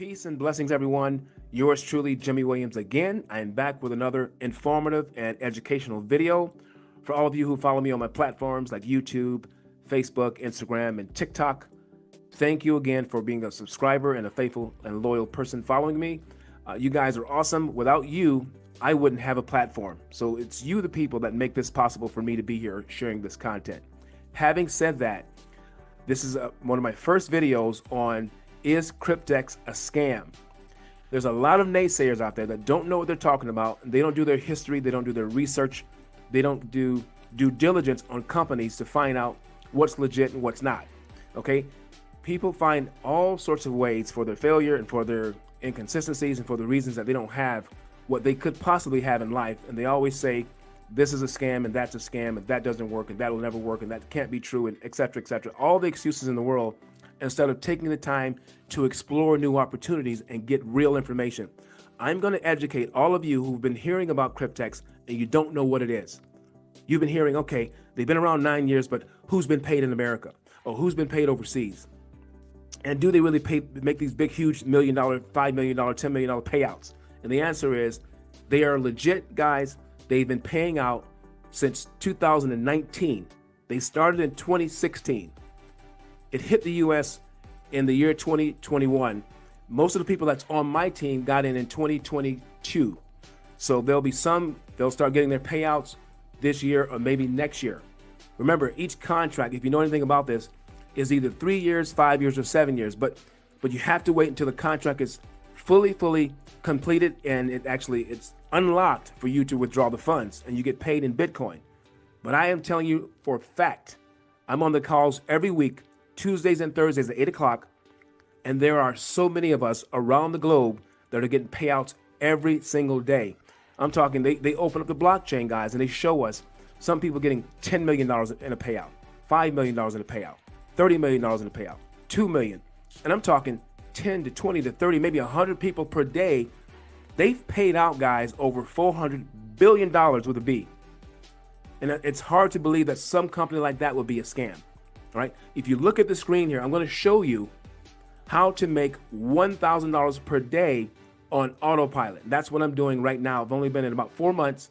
Peace and blessings, everyone. Yours truly, Jimmy Williams, again. I am back with another informative and educational video. For all of you who follow me on my platforms like YouTube, Facebook, Instagram, and TikTok, thank you again for being a subscriber and a faithful and loyal person following me. You guys are awesome. Without you, I wouldn't have a platform. So it's you, the people, that make this possible for me to be here sharing this content. Having said that, this is one of my first videos on is Cryptex a scam? There's a lot of naysayers out there that don't know what they're talking about. They don't do their history. They don't do their research. They don't do due diligence on companies to find out what's legit and what's not. Okay? People find all sorts of ways for their failure and for their inconsistencies and for the reasons that they don't have what they could possibly have in life. And they always say, this is a scam and that's a scam and that doesn't work and that will never work and that can't be true and et cetera, et cetera. All the excuses in the world, instead of taking the time to explore new opportunities and get real information. I'm going to educate all of you who've been hearing about Cryptex and you don't know what it is. You've been hearing, okay, they've been around 9 years, but who's been paid in America? Or who's been paid overseas? And do they really make these big, huge $1 million, $5 million, $10 million payouts? And the answer is, they are legit, guys. They've been paying out since 2019. They started in 2016. It hit the U.S. in the year 2021. Most of the people that's on my team got in 2022. So they'll start getting their payouts this year or maybe next year. Remember, each contract, if you know anything about this, is either 3 years, 5 years, or 7 years. But you have to wait until the contract is fully completed and it's unlocked for you to withdraw the funds and you get paid in Bitcoin. But I am telling you for a fact, I'm on the calls every week, Tuesdays and Thursdays at 8 o'clock, and there are so many of us around the globe that are getting payouts every single day. I'm talking, they open up the blockchain, guys, and they show us some people getting $10 million in a payout, $5 million in a payout, $30 million in a payout, $2 million. And I'm talking 10 to 20 to 30, maybe 100 people per day. They've paid out, guys, over $400 billion with a B. And it's hard to believe that some company like that would be a scam. All right, if you look at the screen here, I'm going to show you how to make $1,000 per day on autopilot. That's what I'm doing right now. I've only been in about 4 months.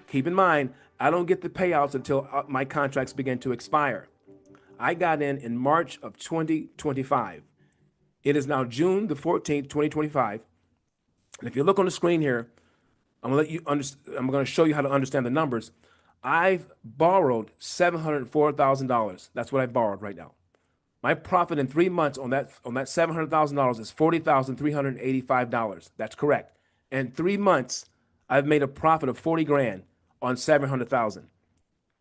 Keep in mind, I don't get the payouts until my contracts begin to expire. I got in March of 2025. It is now June the 14th, 2025. And if you look on the screen here, I'm going to show you how to understand the numbers. I've borrowed $704,000. That's what I borrowed right now. My profit in 3 months on that $700,000 is $40,385. That's correct. In 3 months, I've made a profit of 40 grand on 700,000.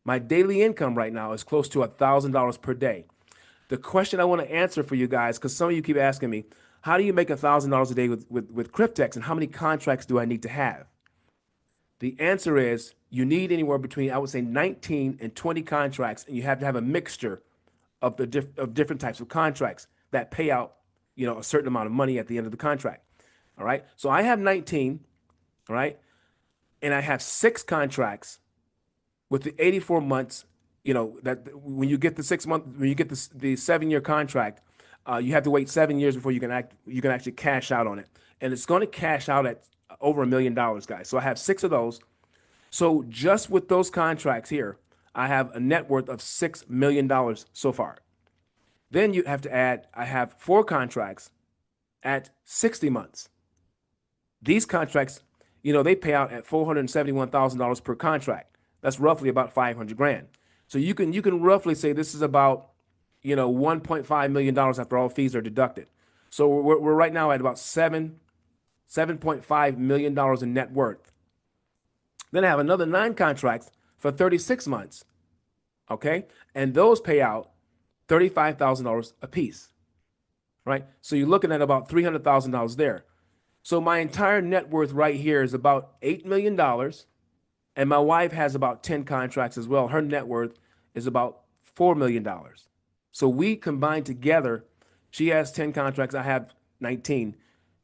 My daily income right now is close to $1,000 per day. The question I want to answer for you guys, because some of you keep asking me, how do you make $1,000 a day with Cryptex and how many contracts do I need to have? The answer is you need anywhere between, I would say, 19 and 20 contracts, and you have to have a mixture of different types of contracts that pay out, a certain amount of money at the end of the contract. All right. So I have 19, all right, and I have 6 contracts with the 84 months. That when you get the 6 month, when you get the 7-year contract, you have to wait 7 years before you can actually cash out on it, and it's going to cash out at over $1 million, guys. So I have 6 of those. So just with those contracts here, I have a net worth of $6 million so far. Then you have to add, I have 4 contracts at 60 months. These contracts, they pay out at $471,000 per contract. That's roughly about 500 grand. So you can roughly say this is about, $1.5 million after all fees are deducted. So we're right now at about $7.5 million in net worth. Then I have another 9 contracts for 36 months. Okay. And those pay out $35,000 a piece. Right. So you're looking at about $300,000 there. So my entire net worth right here is about $8 million. And my wife has about 10 contracts as well. Her net worth is about $4 million. So we combined together, she has 10 contracts. I have 19.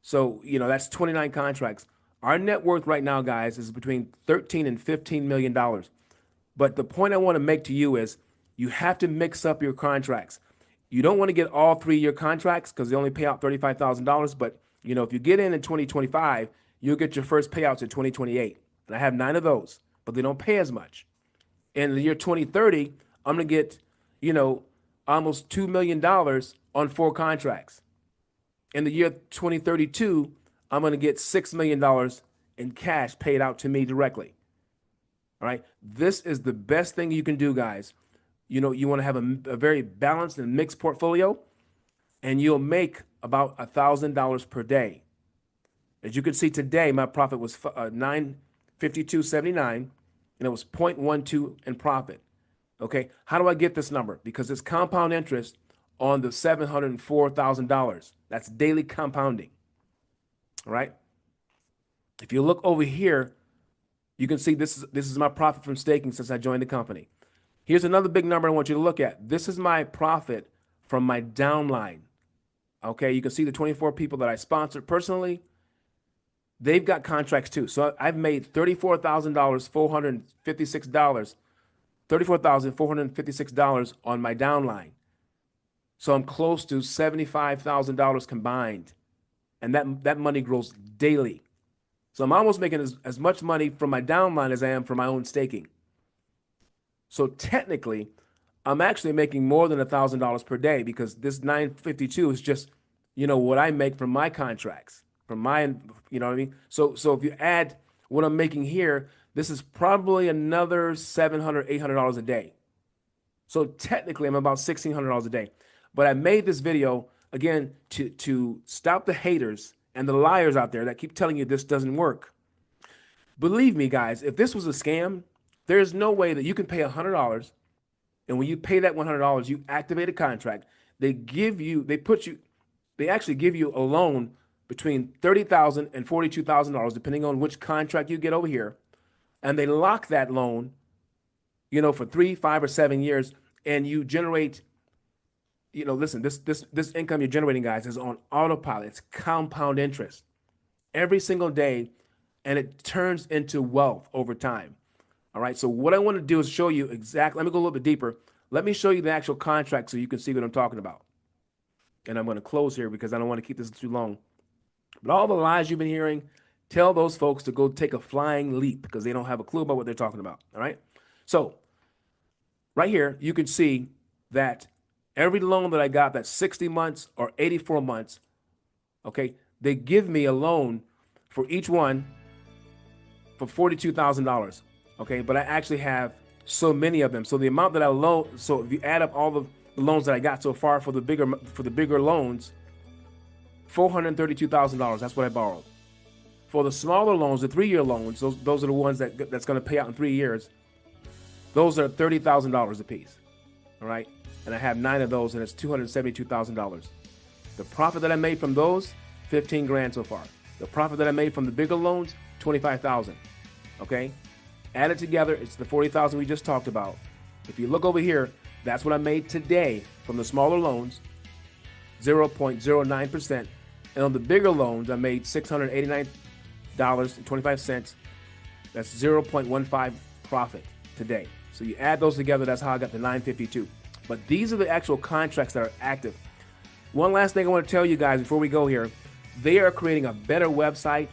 So, that's 29 contracts. Our net worth right now, guys, is between $13 and $15 million. But the point I want to make to you is you have to mix up your contracts. You don't want to get all 3-year contracts because they only pay out $35,000, but If you get in 2025, you'll get your first payouts in 2028. And I have 9 of those, but they don't pay as much. In the year 2030, I'm going to get, almost $2 million on 4 contracts. In the year 2032, I'm going to get $6 million in cash paid out to me directly. All right. This is the best thing you can do, guys. You want to have a very balanced and mixed portfolio, and you'll make about $1,000 per day. As you can see today, my profit was $952.79, and it was 0.12 in profit. Okay. How do I get this number? Because it's compound interest on the $704,000. That's daily compounding. All right. If you look over here, you can see this is my profit from staking since I joined the company. Here's another big number I want you to look at. This is my profit from my downline. Okay, you can see the 24 people that I sponsored personally. They've got contracts too. So I've made $34,456 on my downline. So I'm close to $75,000 combined. And that money grows daily. So I'm almost making as much money from my downline as I am from my own staking. So technically, I'm actually making more than $1,000 per day, because this 952 is just, what I make from my contracts, from my, you know what I mean? So if you add what I'm making here, this is probably another $700, $800 a day. So technically, I'm about $1,600 a day. But I made this video, again, to stop the haters and the liars out there that keep telling you this doesn't work. Believe me, guys, if this was a scam, there's no way that you can pay $100, and when you pay that $100, you activate a contract. They actually give you a loan between $30,000 and $42,000, depending on which contract you get over here, and they lock that loan, for 3, 5, or 7 years, and you generate. Listen, this income you're generating, guys, is on autopilot. It's compound interest every single day, and it turns into wealth over time. All right. So what I want to do is show you exactly. Let me go a little bit deeper. Let me show you the actual contract so you can see what I'm talking about. And I'm going to close here because I don't want to keep this too long. But all the lies you've been hearing, tell those folks to go take a flying leap, because they don't have a clue about what they're talking about. All right. So right here, you can see that every loan that I got, that's 60 months or 84 months, okay, they give me a loan for each one for $42,000, okay? But I actually have so many of them. So the amount that I loan, so if you add up all the loans that I got so far for the bigger loans, $432,000, that's what I borrowed. For the smaller loans, the 3-year loans, those are the ones that's going to pay out in 3 years. Those are $30,000 a piece, all right? And I have 9 of those, and it's $272,000. The profit that I made from those, 15 grand so far. The profit that I made from the bigger loans, 25,000. Okay? Added together, it's the 40,000 we just talked about. If you look over here, that's what I made today from the smaller loans, 0.09%. And on the bigger loans, I made $689.25. That's 0.15 profit today. So you add those together, that's how I got the 952. But these are the actual contracts that are active. One last thing I want to tell you guys before we go here. They are creating a better website,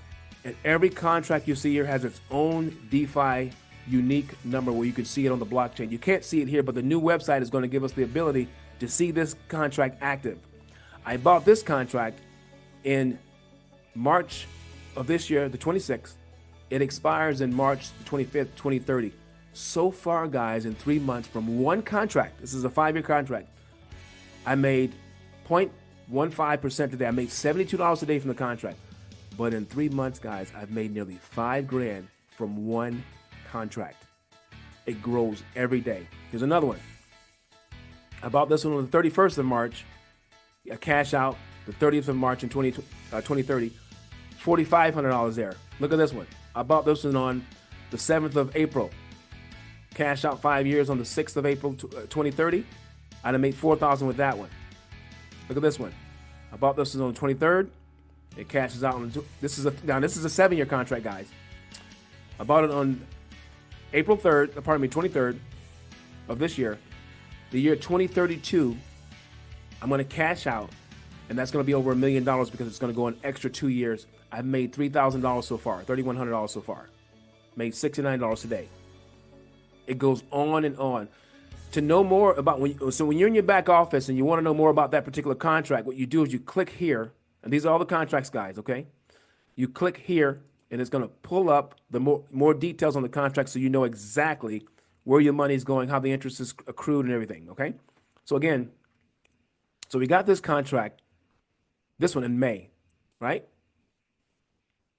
and every contract you see here has its own DeFi unique number where you can see it on the blockchain. You can't see it here, but the new website is going to give us the ability to see this contract active. I bought this contract in March of this year, the 26th. It expires in March 25th, 2030. So far, guys, in 3 months from one contract, this is a 5-year contract, I made 0.15% today. I made $72 a day from the contract. But in 3 months, guys, I've made nearly $5 grand from one contract. It grows every day. Here's another one. I bought this one on the 31st of March. I cash out the 30th of March in 2030. $4,500 there. Look at this one. I bought this one on the 7th of April. Cash out 5 years on the 6th of April 2030. I'd have made $4,000 with that one. Look at this one. I bought this one on the 23rd. It cashes out on this is a 7-year contract, guys. I bought it on April 23rd of this year. The year 2032, I'm going to cash out, and that's going to be over $1 million because it's going to go an extra 2 years. I've made $3,000 so far, $3,100 so far, made $69 today. It goes on and on. To know more about when you're in your back office and you want to know more about that particular contract, what you do is you click here, and these are all the contracts, guys. Okay, you click here, and it's going to pull up the more details on the contract, so you know exactly where your money is going, how the interest is accrued, and everything. Okay, so again, so we got this contract, this one in May, right?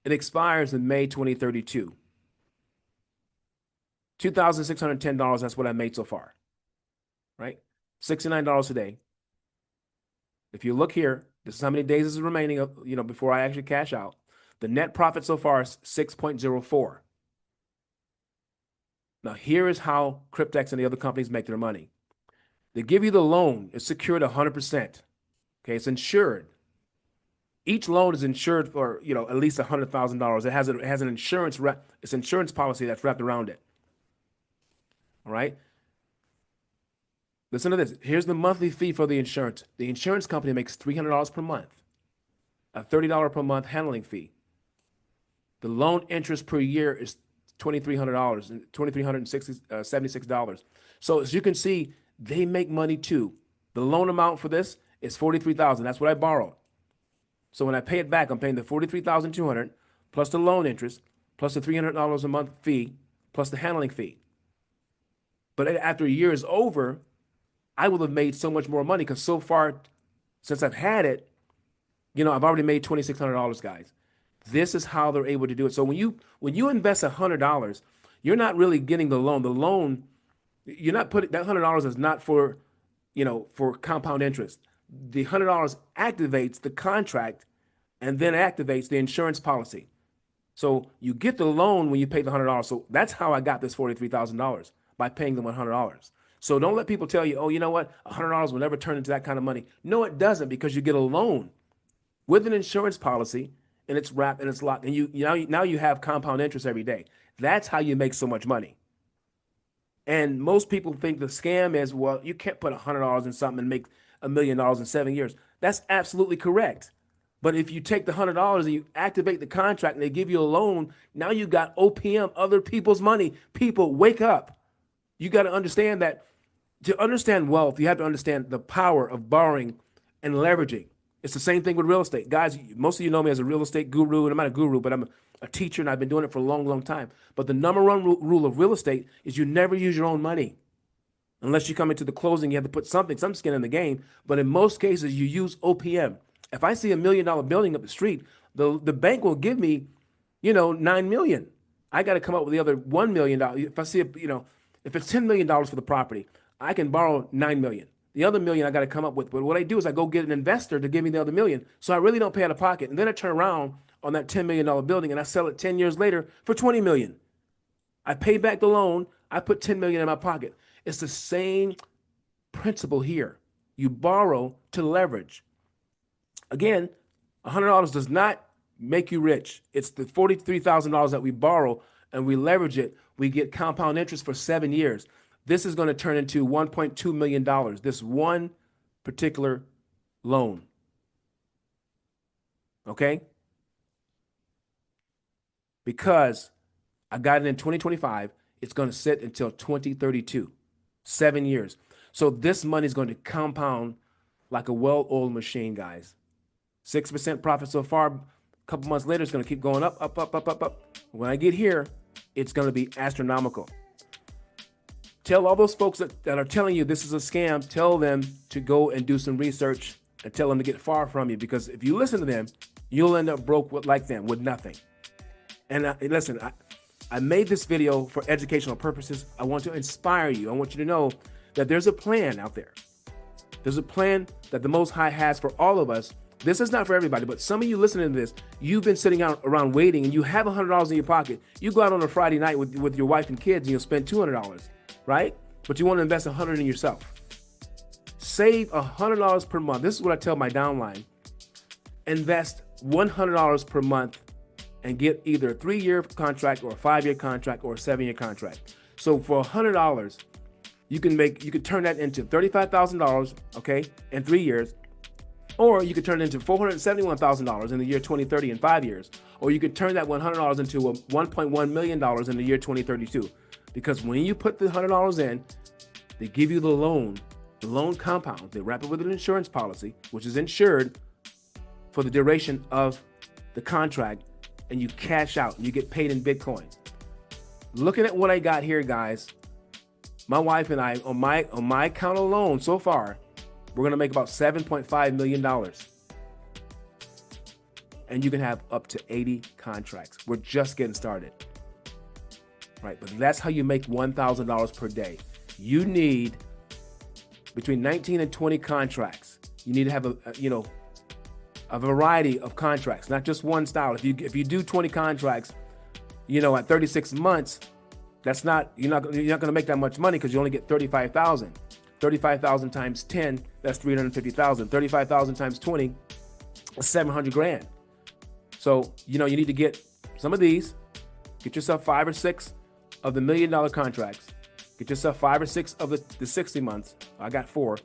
It expires in May 2032. $2,610. That's what I made so far, right? $69 a day. If you look here, this is how many days is remaining, before I actually cash out. The net profit so far is 6.04. Now, here is how Cryptex and the other companies make their money. They give you the loan. It's secured 100%. Okay, it's insured. Each loan is insured for, at least $100,000. It has an insurance policy that's wrapped around it. All right. Listen to this. Here's the monthly fee for the insurance. The insurance company makes $300 per month, a $30 per month handling fee. The loan interest per year is $2,300, $2,376. So as you can see, they make money too. The loan amount for this is $43,000. That's what I borrowed. So when I pay it back, I'm paying the $43,200 plus the loan interest plus the $300 a month fee plus the handling fee. But after a year is over, I will have made so much more money because so far, since I've had it, I've already made $2,600, guys. This is how they're able to do it. So when you invest $100, you're not really getting the loan. The loan, you're not putting that $100 is not for, for compound interest. The $100 activates the contract and then activates the insurance policy. So you get the loan when you pay the $100. So that's how I got this $43,000, by paying them $100. So don't let people tell you, oh, you know what, $100 will never turn into that kind of money. No, it doesn't, because you get a loan with an insurance policy, and it's wrapped and it's locked, and now you have compound interest every day. That's how you make so much money. And most people think the scam is, well, you can't put $100 in something and make $1 million in 7 years. That's absolutely correct. But if you take the $100 and you activate the contract and they give you a loan, now you got OPM, other people's money. People, wake up. You got to understand that to understand wealth, you have to understand the power of borrowing and leveraging. It's the same thing with real estate. Guys, most of you know me as a real estate guru, and I'm not a guru, but I'm a teacher, and I've been doing it for a long, long time. But the number one rule of real estate is you never use your own money. Unless you come into the closing, you have to put some skin in the game. But in most cases, you use OPM. If I see $1 million building up the street, the bank will give me, $9 million. I got to come up with the other $1 million. If I see, if it's $10 million for the property, I can borrow $9 million. The other $1 million I got to come up with. But what I do is I go get an investor to give me the other $1 million. So I really don't pay out of pocket. And then I turn around on that $10 million building and I sell it 10 years later for $20 million. I pay back the loan. I put $10 million in my pocket. It's the same principle here. You borrow to leverage. Again, $100 does not make you rich. It's the $43,000 that we borrow and we leverage it. We get compound interest for 7 years. This is going to turn into $1.2 million, this one particular loan. Okay? Because I got it in 2025, it's going to sit until 2032, 7 years. So this money is going to compound like a well-oiled machine, guys. 6% profit so far. A couple months later, it's going to keep going up, up, up, up, up, up. When I get here, it's going to be astronomical. Tell all those folks that are telling you this is a scam, tell them to go and do some research and tell them to get far from you, because if you listen to them, you'll end up broke like them with nothing. And listen, I made this video for educational purposes. I want to inspire you. I want you to know that there's a plan out there. There's a plan that the Most High has for all of us. This is not for everybody, but some of you listening to this, you've been sitting around waiting and you have $100 in your pocket. You go out on a Friday night with your wife and kids and you'll spend $200, right? But you want to invest $100 in yourself. Save $100 per month. This is what I tell my downline. Invest $100 per month and get either a 3-year contract or a 5-year contract or a 7-year contract. So for $100, you can turn that into $35,000, okay, in 3 years. Or you could turn it into $471,000 in the year 2030 in 5 years. Or you could turn that $100 into $1.1 million in the year 2032. Because when you put the $100 in, they give you the loan compound. They wrap it with an insurance policy, which is insured for the duration of the contract, and you cash out and you get paid in Bitcoin. Looking at what I got here, guys, my wife and I, on my account alone so far, we're gonna make about $7.5 million. And you can have up to 80 contracts. We're just getting started. Right, but that's how you make $1,000 per day. You need between 19 and 20 contracts. You need to have a variety of contracts, not just one style. If you do 20 contracts, at 36 months, you're not going to make that much money because you only get 35,000. 35,000 times 10, that's 350,000. 35,000 times 20, that's 700 grand. So, you need to get some of these, get yourself 5 or 6 of the $1 million contracts, get yourself 5 or 6 of the 60 months. I got 4,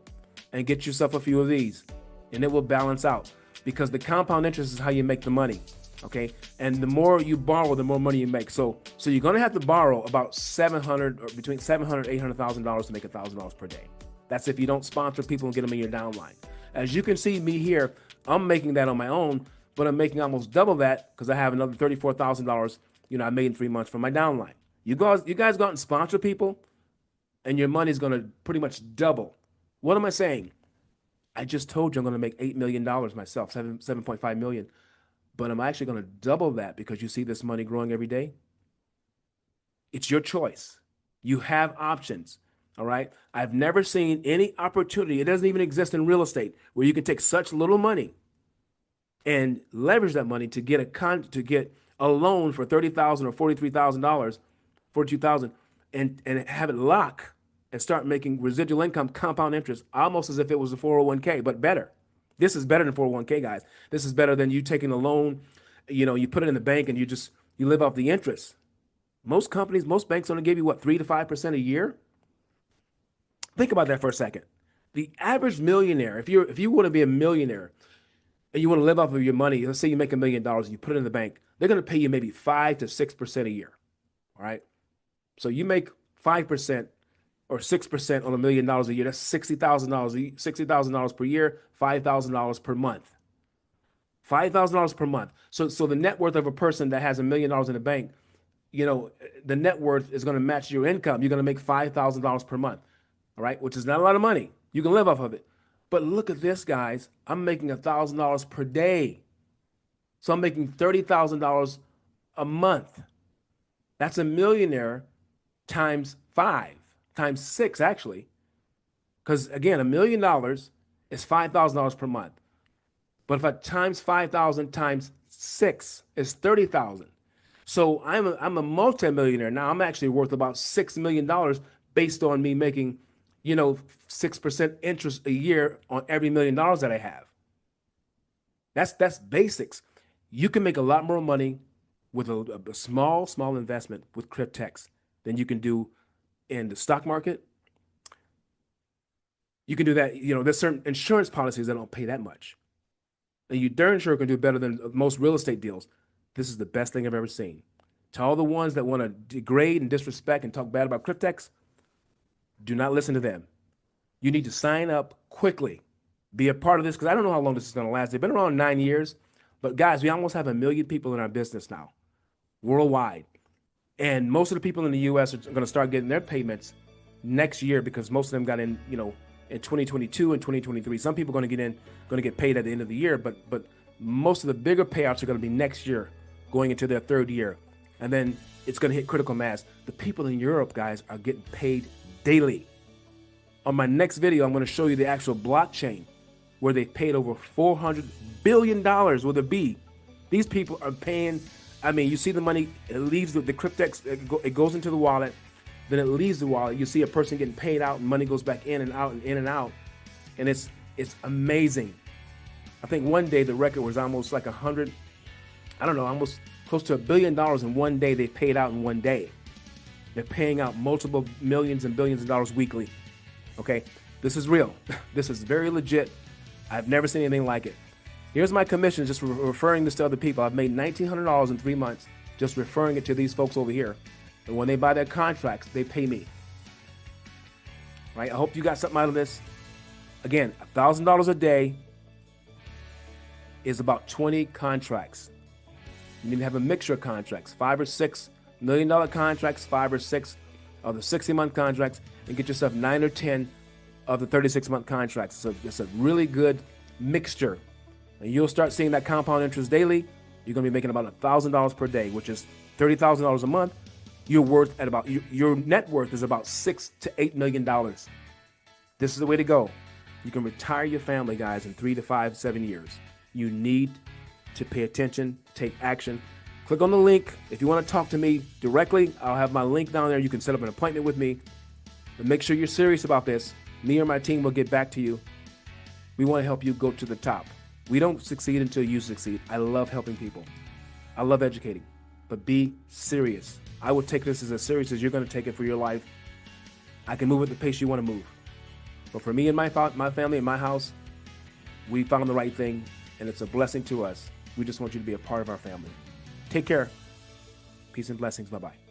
and get yourself a few of these, and it will balance out, because the compound interest is how you make the money. Okay, and the more you borrow, the more money you make. So you're gonna have to borrow about $700 or between $700 $800,000 to make $1,000 per day. That's if you don't sponsor people and get them in your downline. As you can see me here, I'm making that on my own, but I'm making almost double that because I have another $34,000. I made in 3 months from my downline. You guys go out and sponsor people, and your money's gonna pretty much double. What am I saying? I just told you I'm gonna make $8 million myself, 7.5 million. But I'm actually going to double that because you see this money growing every day. It's your choice. You have options, all right? I've never seen any opportunity. It doesn't even exist in real estate where you can take such little money and leverage that money to get a loan for $30,000 or $43,000, $42,000, and have it lock and start making residual income, compound interest, almost as if it was a 401k, but better. This is better than 401k, guys. This is better than you taking a loan, you put it in the bank and you live off the interest. Most banks only give you 3 to 5% a year. Think about that for a second. The average millionaire, if you want to be a millionaire and you want to live off of your money, let's say you make $1 million and you put it in the bank, they're going to pay you maybe 5 to 6% a year. All right. So you make 5% or 6% on $1 million a year, that's $60,000 per year, $5,000 per month. $5,000 per month. So the net worth of a person that has $1 million in the bank, the net worth is going to match your income. You're going to make $5,000 per month, all right, which is not a lot of money. You can live off of it. But look at this, guys. I'm making $1,000 per day. So I'm making $30,000 a month. That's a millionaire times 5. Times 6, actually, because again, $1 million is $5,000 per month. But if I times 5,000 times 6 is 30,000. So I'm a multimillionaire now. I'm actually worth about $6 million based on me making, 6% interest a year on every $1 million that I have. That's basics. You can make a lot more money with a small investment with Cryptex than you can do in the stock market. You can do that. There's certain insurance policies that don't pay that much. And you darn sure can do better than most real estate deals. This is the best thing I've ever seen. To all the ones that want to degrade and disrespect and talk bad about Cryptex, do not listen to them. You need to sign up quickly. Be a part of this, because I don't know how long this is going to last. They've been around 9 years. But guys, we almost have 1 million people in our business now, worldwide. And most of the people in the U.S. are going to start getting their payments next year, because most of them got in, in 2022 and 2023. Some people are going to get paid at the end of the year, but most of the bigger payouts are going to be next year, going into their 3rd year. And then it's going to hit critical mass. The people in Europe, guys, are getting paid daily. On my next video, I'm going to show you the actual blockchain where they paid over $400 billion with a B. These people are paying. I mean, you see the money, it leaves the Cryptex, it goes into the wallet, then it leaves the wallet. You see a person getting paid out, and money goes back in and out and in and out. And it's amazing. I think one day the record was almost like almost close to $1 billion in one day they paid out in one day. They're paying out multiple millions and billions of dollars weekly. Okay, this is real. This is very legit. I've never seen anything like it. Here's my commission just for referring this to other people. I've made $1,900 in 3 months just referring it to these folks over here. And when they buy their contracts, they pay me. Right? I hope you got something out of this. Again, $1,000 a day is about 20 contracts. You need to have a mixture of contracts, $5 or $6 million contracts, 5 or 6 of the 60-month contracts, and get yourself 9 or 10 of the 36-month contracts. So it's a really good mixture. And you'll start seeing that compound interest daily. You're going to be making about $1,000 per day, which is $30,000 a month. Your net worth is about $6 to $8 million. This is the way to go. You can retire your family, guys, in 3 to 5, 7 years. You need to pay attention, take action. Click on the link. If you want to talk to me directly, I'll have my link down there. You can set up an appointment with me. But make sure you're serious about this. Me or my team will get back to you. We want to help you go to the top. We don't succeed until you succeed. I love helping people. I love educating. But be serious. I would take this as serious as you're going to take it for your life. I can move at the pace you want to move. But for me and my family and my house, we found the right thing, and it's a blessing to us. We just want you to be a part of our family. Take care. Peace and blessings. Bye-bye.